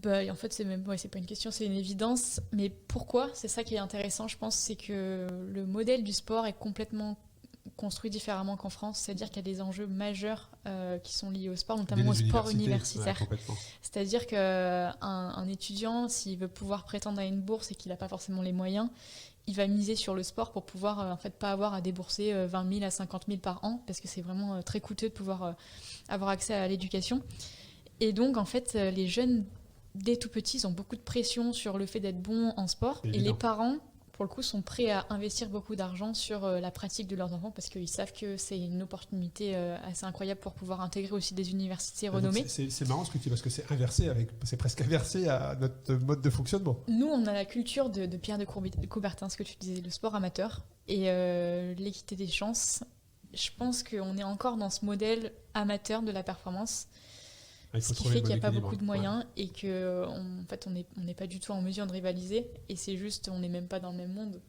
Bah, en fait, c'est même ouais, c'est pas une question, c'est une évidence. Mais pourquoi? C'est ça qui est intéressant, je pense, c'est que le modèle du sport est complètement construit différemment qu'en France. C'est-à-dire qu'il y a des enjeux majeurs qui sont liés au sport, Dès notamment au les sport universités, ouais, universitaire. complètement. C'est-à-dire qu'un étudiant, s'il veut pouvoir prétendre à une bourse et qu'il n'a pas forcément les moyens, il va miser sur le sport pour pouvoir en fait pas avoir à débourser 20 000 à 50 000 par an, parce que c'est vraiment très coûteux de pouvoir avoir accès à l'éducation. Et donc, en fait, les jeunes, dès tout petits, ils ont beaucoup de pression sur le fait d'être bons en sport. C'est Et les évident. parents, pour le coup, sont prêts à investir beaucoup d'argent sur la pratique de leurs enfants parce qu'ils savent que c'est une opportunité assez incroyable pour pouvoir intégrer aussi des universités Donc renommées. c'est marrant ce que tu dis parce que c'est presque inversé à notre mode de fonctionnement. Nous, on a la culture de Pierre de Coubertin, ce que tu disais, le sport amateur et l'équité des chances. Je pense qu'on est encore dans ce modèle amateur de la performance. Ah, il Ce faut qui trouver fait le qu'il bon n'y a pas équilibre. beaucoup de Ouais. moyens et que en fait, on n'est pas du tout en mesure de rivaliser. Et c'est juste, on n'est même pas dans le même monde.